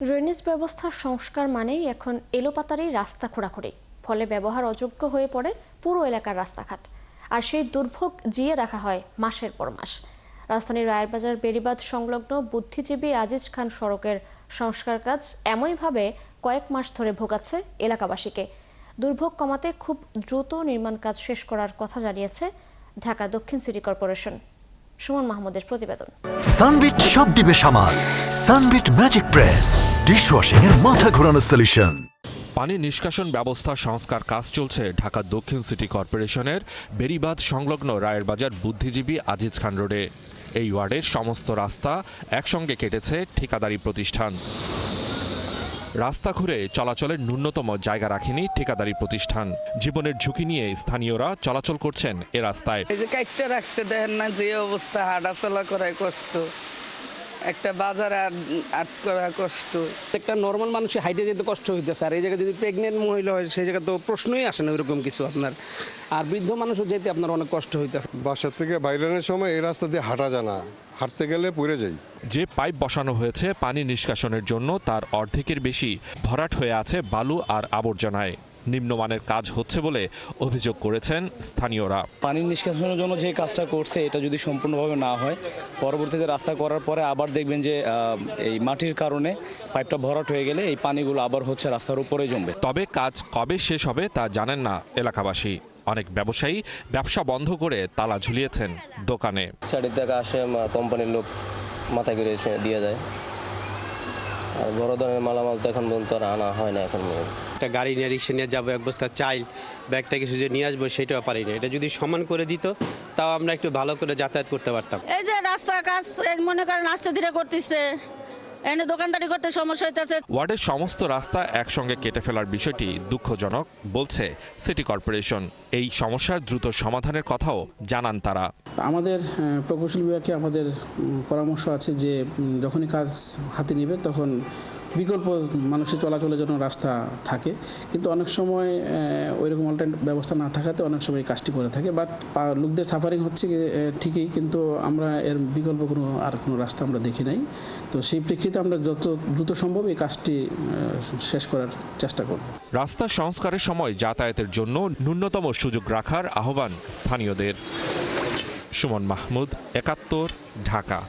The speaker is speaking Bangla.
ড্রেনেজ ব্যবস্থার সংস্কার মানেই এখন এলোপাতাড়ি রাস্তা খোঁড়াখুঁড়ি, ফলে ব্যবহার অযোগ্য হয়ে পড়ে পুরো এলাকার রাস্তাঘাট। আর সেই দুর্ভোগ জিয়ে রাখা হয় মাসের পর মাস। রাজধানীর রায়েরবাজার বেড়িবাঁধ সংলগ্ন বুদ্ধিজীবী আজিজ খান সড়কের সংস্কার কাজ এমনইভাবে কয়েক মাস ধরে ভোগাচ্ছে এলাকাবাসীকে। দুর্ভোগ কমাতে খুব দ্রুত নির্মাণ কাজ শেষ করার কথা জানিয়েছে ঢাকা দক্ষিণ সিটি কর্পোরেশন। সুমন মাহমুদের প্রতিবেদন। সানবিট সব দিবে সামাল। সানবিট ম্যাজিক প্রেস ডিশওয়াশিং এর মাথা ঘোরানো সলিউশন। পানি নিষ্কাশন ব্যবস্থা সংস্কার কাজ চলছে ঢাকা দক্ষিণ সিটি কর্পোরেশনের বেড়িবাঁধ সংলগ্ন রায়েরবাজার বুদ্ধিজীবী আজিজ খান রোডে। এই ওয়ার্ডের সমস্ত রাস্তা একসঙ্গে কেটেছে ঠিকাদারি প্রতিষ্ঠান। রাস্তা ঘুরে চলাচলের ন্যূনতম জায়গা রাখেনি ঠিকাদারি প্রতিষ্ঠান। জীবনের ঝুঁকি নিয়ে স্থানীয়রা চলাচল করছেন এ রাস্তায়। এই যে কাটতে রাখছে, দেখেন না যে অবস্থা, হাঁটাচলা করায় কষ্ট, একটা বাজারে আট করা কষ্ট। একটা নর্মাল মানুষের হাইটে যেতে কষ্ট হইতেছে, আর এই জায়গায় যদি প্রেগনেন্ট মহিলা হয় সেই জায়গায় তো প্রশ্নই আসে না ওইরকম কিছু আপনার। আর বৃদ্ধ মানুষও যেতে আপনার অনেক কষ্ট হইতেছে। বাসার থেকে বাইরের সময় এই রাস্তা দিয়ে হাঁটা যায় না, হাঁটতে গেলে পড়ে যাই। যে পাইপ বসানো হয়েছে পানি নিষ্কাশনের জন্য তার অর্ধেকের বেশি ভরাট হয়ে আছে বালু আর আবর্জনায়। নিম্নমানের কাজ হচ্ছে বলে অভিযোগ করেছেন স্থানীয়রা। পানি নিষ্কাশনের জন্য যে কাজটা করছে এটা যদি সম্পূর্ণভাবে না হয়, পরবর্তীতে রাস্তা করার পরে আবার দেখবেন যে এই মাটির কারণে পাইপটা ভরাট হয়ে গেলে এই পানিগুলো আবার হচ্ছে রাস্তার উপরে জমবে। তবে কাজ কবে শেষ হবে তা জানেন না এলাকাবাসী। অনেক ব্যবসায়ী ব্যবসা বন্ধ করে তালা ঝুলিয়েছেন দোকানে। সাইড থেকে আসে কোম্পানির লোক মাথা করে দিয়ে যায়, আর বড় ধরনের মালামাল তো এখন পর্যন্ত আনা হয় না। এখন একটা গাড়ি নিয়ে রিক্সা নিয়ে যাবো, এক বস্তা চাইল বা একটা কিছু যে নিয়ে আসবো সেটাও পারি না। এটা যদি সমান করে দিত তাও আমরা একটু ভালো করে যাতায়াত করতে পারতাম। এই যে রাস্তা কাজ মনে করেন আস্তে ধীরে করতেছে, এনে দোকানদারি করতে সমস্যা হইতেছে। ওয়ার্ডের সমস্ত রাস্তা একসঙ্গে কেটে ফেলার বিষয়টি দুঃখজনক বলছে সিটি কর্পোরেশন। এই সমস্যার দ্রুত সমাধানের কথাও জানান তারা। আমাদের প্রকৌশল বিভাগকে আমাদের পরামর্শ আছে যে যখনই কাজ হাতে নেবে তখন বিকল্প মানুষের চলাচলের জন্য রাস্তা থাকে, কিন্তু অনেক সময় ওইরকম অল্টারনেটিভ ব্যবস্থা না থাকাতে অনেক সময় কাজটি করে থাকে। বাট লোকদের সাফারিং হচ্ছে ঠিকই, কিন্তু আমরা এর বিকল্প কোনো রাস্তা আমরা দেখি নাই। তো সেই প্রেক্ষিতে আমরা যত দ্রুত সম্ভব এই কাজটি শেষ করার চেষ্টা করব। রাস্তা সংস্কারের সময় যাতায়াতের জন্য ন্যূনতম সুযোগ রাখার আহ্বান স্থানীয়দের। সুমন মাহমুদ, ৭১, ঢাকা।